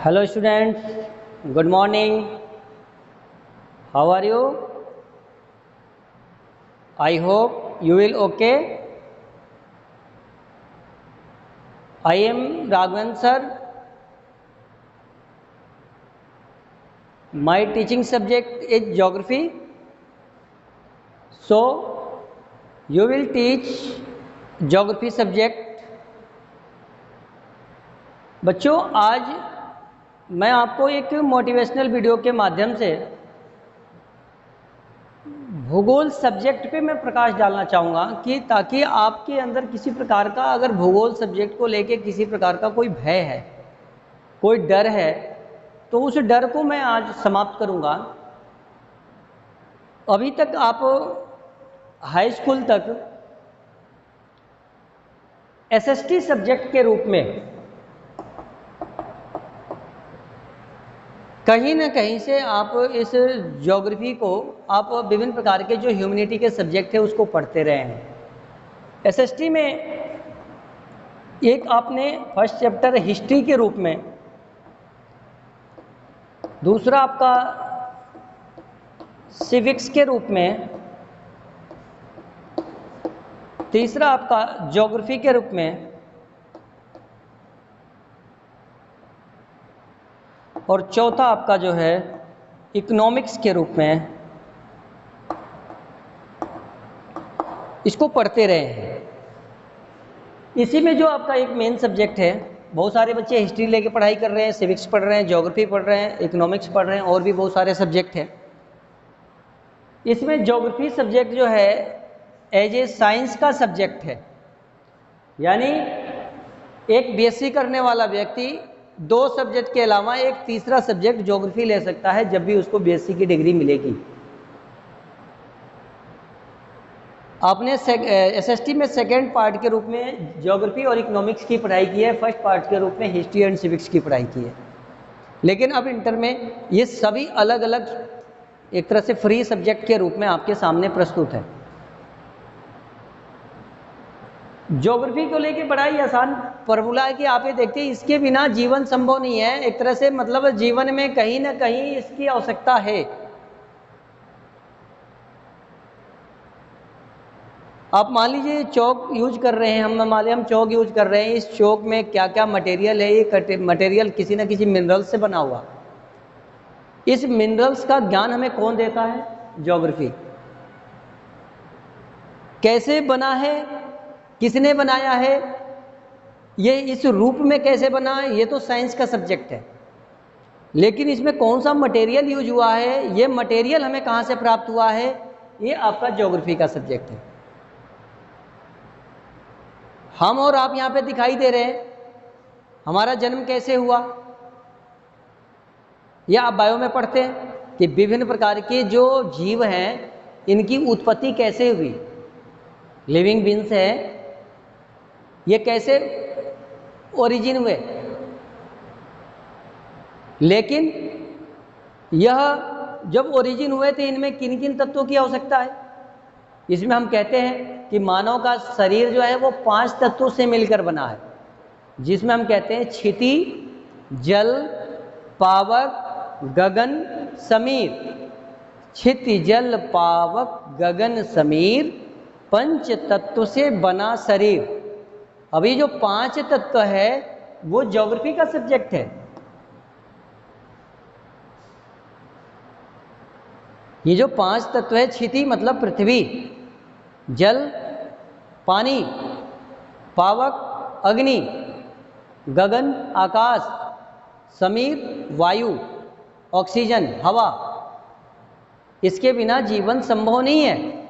Hello students, good morning. How are you? I hope you will okay. I am Raghavan sir. My teaching subject is geography. So you will teach geography subject. बच्चों आज मैं आपको एक motivational video के माध्यम से भूगोल subject पे मैं प्रकाश डालना चाहूँगा कि ताकि आपके अंदर किसी प्रकार का अगर भूगोल सब्जेक्ट को लेके किसी प्रकार का कोई भय है, कोई डर है, तो उस डर को मैं आज समाप्त करूँगा। अभी तक आप हाई स्कूल तक एसएसटी सब्जेक्ट के रूप में कहीं ना कहीं से आप इस ज्योग्राफी को आप विभिन्न प्रकार के जो ह्यूमैनिटी के सब्जेक्ट है उसको पढ़ते रहे हैं। एसएसटी में एक आपने फर्स्ट चैप्टर हिस्ट्री के रूप में, दूसरा आपका सिविक्स के रूप में, तीसरा आपका ज्योग्राफी के रूप में और चौथा आपका जो है इकोनॉमिक्स के रूप में इसको पढ़ते रहे हैं। इसी में जो आपका एक मेन सब्जेक्ट है, बहुत सारे बच्चे हिस्ट्री लेके पढ़ाई कर रहे हैं, सिविक्स पढ़ रहे हैं, ज्योग्राफी पढ़ रहे हैं, इकोनॉमिक्स पढ़ रहे हैं और भी बहुत सारे सब्जेक्ट हैं। इसमें ज्योग्राफी सब्जेक्ट जो है एज ए साइंस का सब्जेक्ट है, यानी एक बीएससी करने वाला व्यक्ति दो सब्जेक्ट के अलावा एक तीसरा सब्जेक्ट ज्योग्राफी ले सकता है जब भी उसको बीएससी की डिग्री मिलेगी। आपने एसएसटी में सेकेंड पार्ट के रूप में ज्योग्राफी और इकोनॉमिक्स की पढ़ाई की है, फर्स्ट पार्ट के रूप में हिस्ट्री एंड सिविक्स की पढ़ाई की है। लेकिन अब इंटर में ये सभी अलग अलग एक तरह से फ्री सब्जेक्ट के रूप में आपके सामने प्रस्तुत है। ज्योग्राफी को लेके बड़ा ही आसान फॉर्मूला है कि आप ये देखते हैं, इसके बिना जीवन संभव नहीं है। एक तरह से मतलब जीवन में कहीं ना कहीं इसकी आवश्यकता है। आप मान लीजिए चौक यूज कर रहे हैं, हम चौक यूज कर रहे हैं, इस चौक में क्या क्या मटेरियल है, ये मटेरियल किसी न किसी मिनरल से बना हुआ। इस मिनरल्स का ज्ञान हमें कौन देता है? ज्योग्राफी। कैसे बना है, किसने बनाया है, ये इस रूप में कैसे बना है, ये तो साइंस का सब्जेक्ट है। लेकिन इसमें कौन सा मटेरियल यूज हुआ है, ये मटेरियल हमें कहाँ से प्राप्त हुआ है, ये आपका ज्योग्राफी का सब्जेक्ट है। हम और आप यहाँ पे दिखाई दे रहे हैं, हमारा जन्म कैसे हुआ, या आप बायो में पढ़ते हैं कि विभिन्न प्रकार के जो जीव हैं इनकी उत्पत्ति कैसे हुई। लिविंग बीन्स है, ये कैसे ओरिजिन हुए। लेकिन यह जब ओरिजिन हुए थे, इनमें किन किन तत्वों की आवश्यकता है? इसमें हम कहते हैं कि मानव का शरीर जो है वो 5 तत्वों से मिलकर बना है, जिसमें हम कहते हैं क्षिति, जल, पावक, गगन, समीर। क्षिति, जल, पावक, गगन, समीर, 5 तत्व से बना शरीर। अभी जो 5 तत्व है वो ज्योग्राफी का सब्जेक्ट है। ये जो 5 तत्व है, क्षिति मतलब पृथ्वी, जल पानी, पावक अग्नि, गगन आकाश, समीर वायु, ऑक्सीजन हवा। इसके बिना जीवन संभव नहीं है।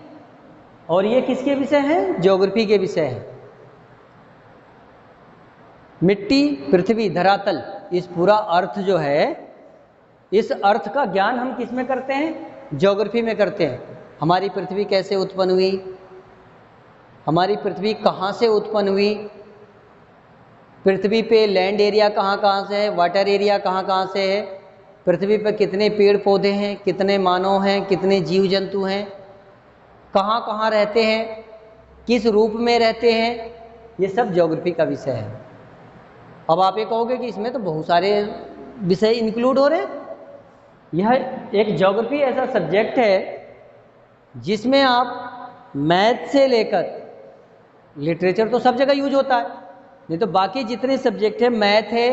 और ये किसके विषय हैं? ज्योग्राफी के विषय हैं। मिट्टी, पृथ्वी, धरातल, इस पूरा अर्थ जो है, इस अर्थ का ज्ञान हम किस में करते हैं? ज्योग्राफी में करते हैं। हमारी पृथ्वी कैसे उत्पन्न हुई, हमारी पृथ्वी कहाँ से उत्पन्न हुई, पृथ्वी पे लैंड एरिया कहाँ कहाँ से है, वाटर एरिया कहाँ कहाँ से है, पृथ्वी पर कितने पेड़ पौधे हैं, कितने मानव हैं, कितने जीव जंतु हैं, कहाँ कहाँ रहते हैं, किस रूप में रहते हैं, ये सब ज्योग्राफी का विषय है। अब आप ये कहोगे कि इसमें तो बहुत सारे विषय इंक्लूड हो रहे हैं। यह एक ज्योग्राफी ऐसा सब्जेक्ट है जिसमें आप मैथ से लेकर, लिटरेचर तो सब जगह यूज होता है, नहीं तो बाकी जितने सब्जेक्ट है, मैथ है,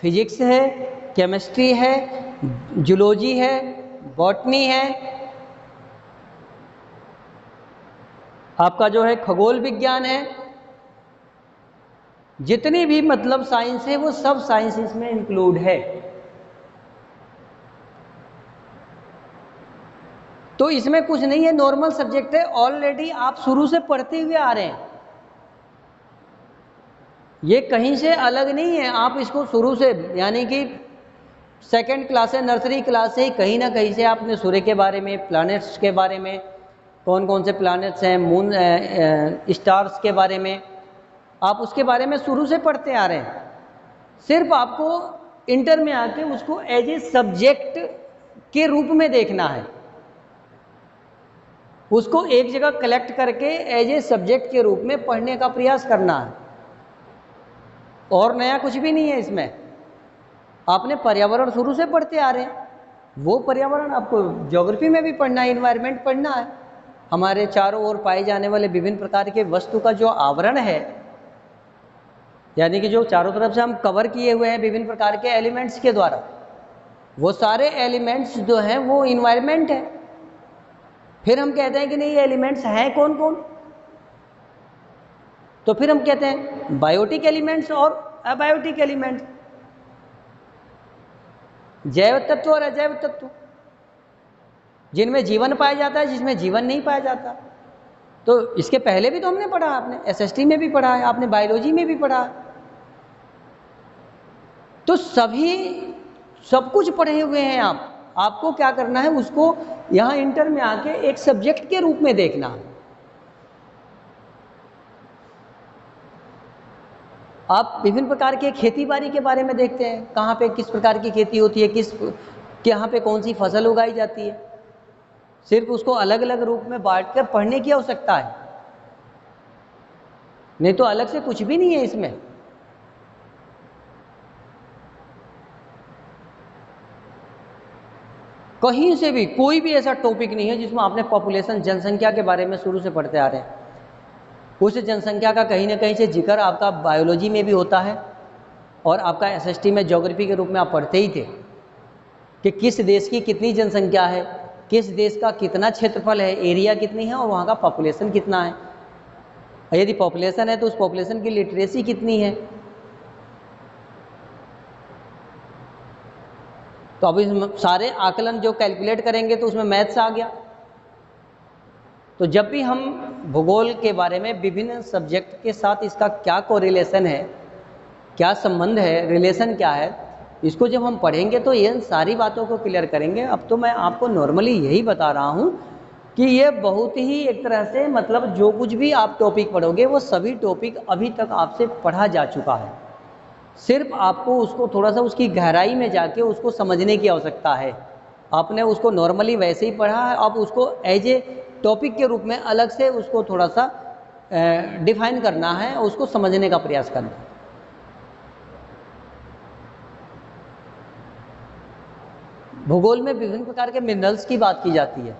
फिजिक्स है, केमिस्ट्री है, जूलॉजी है, बॉटनी है, आपका जो है खगोल विज्ञान है, जितनी भी मतलब साइंस है वो सब साइंस इसमें इंक्लूड है। तो इसमें कुछ नहीं है, नॉर्मल सब्जेक्ट है, ऑलरेडी आप शुरू से पढ़ते हुए आ रहे हैं, ये कहीं से अलग नहीं है। आप इसको शुरू से, यानी कि सेकंड क्लास से, नर्सरी क्लास से ही कहीं ना कहीं से आपने सूर्य के बारे में, प्लैनेट्स के बारे में, कौन कौन से प्लैनेट्स हैं, मून, स्टार्स के बारे में, आप उसके बारे में शुरू से पढ़ते आ रहे हैं। सिर्फ आपको इंटर में आके उसको एज ए सब्जेक्ट के रूप में देखना है, उसको एक जगह कलेक्ट करके एज ए सब्जेक्ट के रूप में पढ़ने का प्रयास करना है, और नया कुछ भी नहीं है इसमें। आपने पर्यावरण शुरू से पढ़ते आ रहे हैं, वो पर्यावरण आपको ज्योग्राफी में भी पढ़ना है, इन्वायरमेंट पढ़ना है। हमारे चारों ओर पाए जाने वाले विभिन्न प्रकार के वस्तु का जो आवरण है, यानी कि जो चारों तरफ से हम कवर किए हुए हैं विभिन्न प्रकार के एलिमेंट्स के द्वारा, वो सारे एलिमेंट्स जो हैं वो इन्वायरमेंट है। फिर हम कहते हैं कि नहीं, ये एलिमेंट्स हैं कौन कौन, तो फिर हम कहते हैं बायोटिक एलिमेंट्स और अबायोटिक एलिमेंट्स, जैव तत्व और अजैव तत्व, जिनमें जीवन पाया जाता है, जिसमें जीवन नहीं पाया जाता। तो इसके पहले भी तो हमने पढ़ा, आपने एसएसटी में भी पढ़ा है, आपने बायोलॉजी में भी पढ़ा है, तो सब कुछ पढ़े हुए हैं आप। आपको क्या करना है, उसको यहाँ इंटर में आके एक सब्जेक्ट के रूप में देखना है। आप विभिन्न प्रकार के खेती बाड़ी के बारे में देखते हैं, कहाँ पे किस प्रकार की खेती होती है, यहाँ पे कौन सी फसल उगाई जाती है। सिर्फ उसको अलग अलग रूप में बांटकर पढ़ने की आवश्यकता है, नहीं तो अलग से कुछ भी नहीं है इसमें। कहीं से भी कोई भी ऐसा टॉपिक नहीं है जिसमें आपने पॉपुलेशन, जनसंख्या के बारे में शुरू से पढ़ते आ रहे हैं। उस जनसंख्या का कहीं ना कहीं से जिक्र आपका बायोलॉजी में भी होता है, और आपका एसएसटी में ज्योग्राफी के रूप में आप पढ़ते ही थे कि किस देश की कितनी जनसंख्या है, किस देश का कितना क्षेत्रफल है, एरिया कितनी है, और वहाँ का पॉपुलेशन कितना है। यदि पॉपुलेशन है तो उस पॉपुलेशन की लिटरेसी कितनी है। तो अब इसमें सारे आकलन जो कैलकुलेट करेंगे तो उसमें मैथ्स आ गया। तो जब भी हम भूगोल के बारे में विभिन्न सब्जेक्ट के साथ इसका क्या कोरिलेशन है, क्या संबंध है, रिलेशन क्या है, इसको जब हम पढ़ेंगे तो इन सारी बातों को क्लियर करेंगे। अब तो मैं आपको नॉर्मली यही बता रहा हूँ कि ये बहुत ही एक तरह से, मतलब जो कुछ भी आप टॉपिक पढ़ोगे वो सभी टॉपिक अभी तक आपसे पढ़ा जा चुका है, सिर्फ आपको उसको थोड़ा सा उसकी गहराई में जाके उसको समझने की आवश्यकता है। आपने उसको नॉर्मली वैसे ही पढ़ा है, अब उसको एज ए टॉपिक के रूप में अलग से उसको थोड़ा सा डिफाइन करना है और उसको समझने का प्रयास करना है। भूगोल में विभिन्न प्रकार के मिनरल्स की बात की जाती है,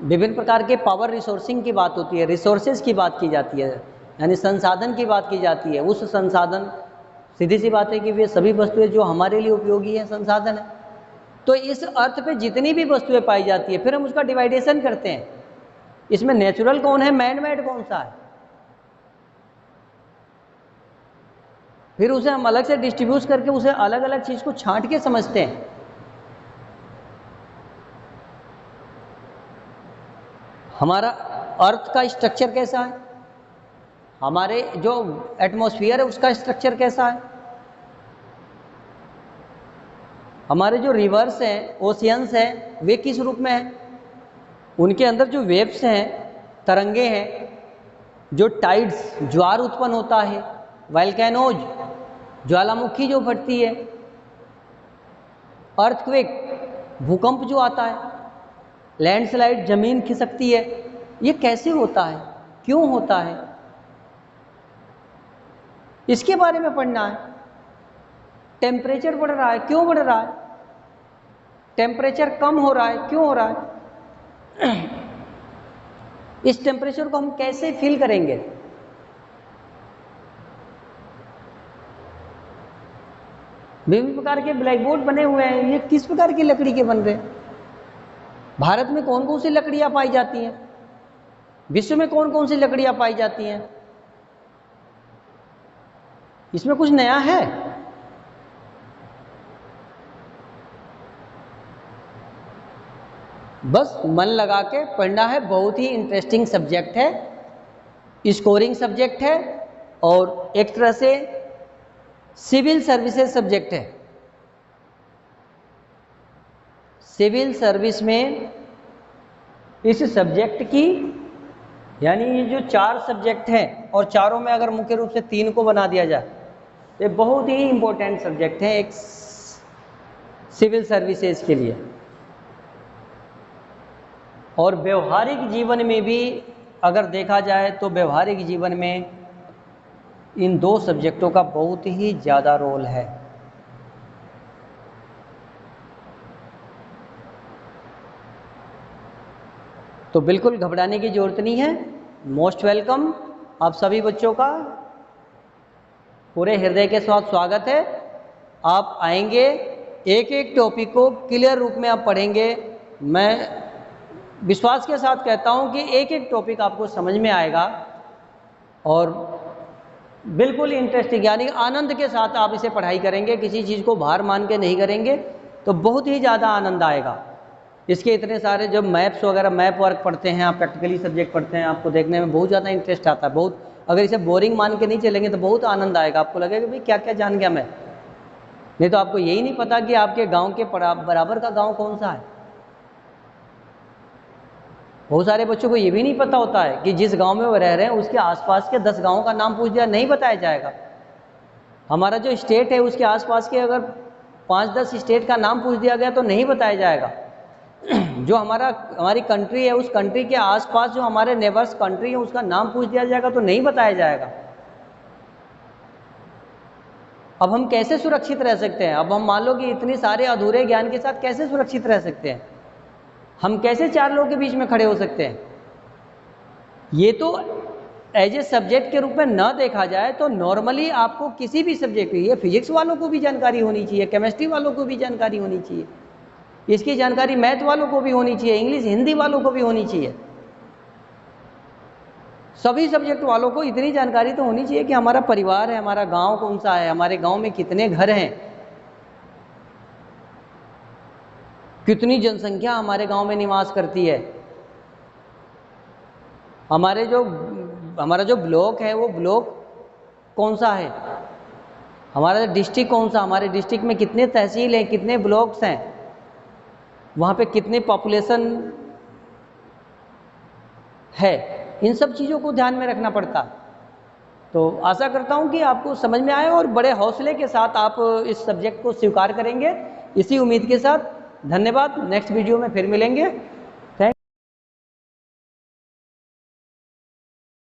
विभिन्न प्रकार के पावर रिसोर्सिंग की बात होती है, रिसोर्सेज की बात की जाती है, यानी संसाधन की बात की जाती है। उस संसाधन, सीधी सी बात है कि वे सभी वस्तुएं जो हमारे लिए उपयोगी हैं संसाधन है। तो इस अर्थ पे जितनी भी वस्तुएं पाई जाती है, फिर हम उसका डिवाइडेशन करते हैं, इसमें नेचुरल कौन है, मैन मेड कौन सा है, फिर उसे हम अलग से डिस्ट्रीब्यूट करके उसे अलग अलग चीज को छांट के समझते हैं। हमारा अर्थ का स्ट्रक्चर कैसा है, हमारे जो एटमॉस्फेयर है उसका स्ट्रक्चर कैसा है, हमारे जो रिवर्स हैं, ओशियंस हैं, वे किस रूप में हैं, उनके अंदर जो वेव्स हैं, तरंगे हैं, जो टाइड्स, ज्वार उत्पन्न होता है, वोल्केनोज, ज्वालामुखी जो फटती है, अर्थक्वेक, भूकंप जो आता है, लैंडस्लाइड, जमीन खिसकती है, ये कैसे होता है, क्यों होता है, इसके बारे में पढ़ना है। टेम्परेचर बढ़ रहा है, क्यों बढ़ रहा है? टेम्परेचर कम हो रहा है, क्यों हो रहा है? इस टेम्परेचर को हम कैसे फील करेंगे? विभिन्न प्रकार के ब्लैक बोर्ड बने हुए हैं, ये किस प्रकार की लकड़ी के बन रहे हैं? भारत में कौन कौन सी लकड़ियां पाई जाती हैं? विश्व में कौन कौन सी लकड़ियां पाई जाती हैं? इसमें कुछ नया है? बस मन लगा के पढ़ना है, बहुत ही इंटरेस्टिंग सब्जेक्ट है, स्कोरिंग सब्जेक्ट है और एक तरह से सिविल सर्विसेज सब्जेक्ट है। सिविल सर्विस में इस सब्जेक्ट की, यानी ये जो 4 सब्जेक्ट हैं और चारों में अगर मुख्य रूप से 3 को बना दिया जाए, ये बहुत ही इंपॉर्टेंट सब्जेक्ट है एक सिविल सर्विसेज के लिए। और व्यवहारिक जीवन में भी अगर देखा जाए तो व्यवहारिक जीवन में इन 2 सब्जेक्टों का बहुत ही ज़्यादा रोल है। तो बिल्कुल घबराने की जरूरत नहीं है। मोस्ट वेलकम आप सभी बच्चों का पूरे हृदय के साथ स्वागत है। आप आएंगे, एक एक टॉपिक को क्लियर रूप में आप पढ़ेंगे। मैं विश्वास के साथ कहता हूं कि एक एक टॉपिक आपको समझ में आएगा और बिल्कुल इंटरेस्टिंग, यानी आनंद के साथ आप इसे पढ़ाई करेंगे, किसी चीज़ को भार मान के नहीं करेंगे तो बहुत ही ज़्यादा आनंद आएगा। इसके इतने सारे जब मैप्स वगैरह, मैप वर्क पढ़ते हैं आप, प्रैक्टिकली सब्जेक्ट पढ़ते हैं, आपको देखने में बहुत ज़्यादा इंटरेस्ट आता है। बहुत, अगर इसे बोरिंग मान के नहीं चलेंगे तो बहुत आनंद आएगा, आपको लगेगा भाई क्या क्या जान गया मैं। नहीं तो आपको यही नहीं पता कि आपके गाँव के बराबर का गाँव कौन सा है। बहुत सारे बच्चों को ये भी नहीं पता होता है कि जिस गांव में वो रह रहे हैं उसके आसपास के 10 गांवों का नाम पूछ दिया, नहीं बताया जाएगा। हमारा जो स्टेट है उसके आसपास के अगर 5-10 स्टेट का नाम पूछ दिया गया तो नहीं बताया जाएगा। जो हमारी कंट्री है, उस कंट्री के आसपास जो हमारे नेबर्स कंट्री है उसका नाम पूछ दिया जाएगा तो नहीं बताया जाएगा। अब हम कैसे सुरक्षित रह सकते हैं? अब हम मान लो कि इतने सारे अधूरे ज्ञान के साथ कैसे सुरक्षित रह सकते हैं? हम कैसे 4 लोगों के बीच में खड़े हो सकते हैं? ये तो एज ए सब्जेक्ट के रूप में ना देखा जाए तो नॉर्मली आपको किसी भी सब्जेक्ट की, ये फिजिक्स वालों को भी जानकारी होनी चाहिए, केमिस्ट्री वालों को भी जानकारी होनी चाहिए, इसकी जानकारी मैथ वालों को भी होनी चाहिए, इंग्लिश हिंदी वालों को भी होनी चाहिए। सभी सब्जेक्ट वालों को इतनी जानकारी तो होनी चाहिए कि हमारा परिवार है, हमारा गाँव कौन सा है, हमारे गाँव में कितने घर हैं, कितनी जनसंख्या हमारे गांव में निवास करती है, हमारा जो ब्लॉक है वो ब्लॉक कौन सा है, हमारा डिस्ट्रिक्ट कौन सा, हमारे डिस्ट्रिक्ट में कितने तहसील हैं, कितने ब्लॉक्स हैं, वहाँ पे कितने पॉपुलेशन है, इन सब चीज़ों को ध्यान में रखना पड़ता। तो आशा करता हूँ कि आपको समझ में आए और बड़े हौसले के साथ आप इस सब्जेक्ट को स्वीकार करेंगे। इसी उम्मीद के साथ धन्यवाद। नेक्स्ट वीडियो में फिर मिलेंगे।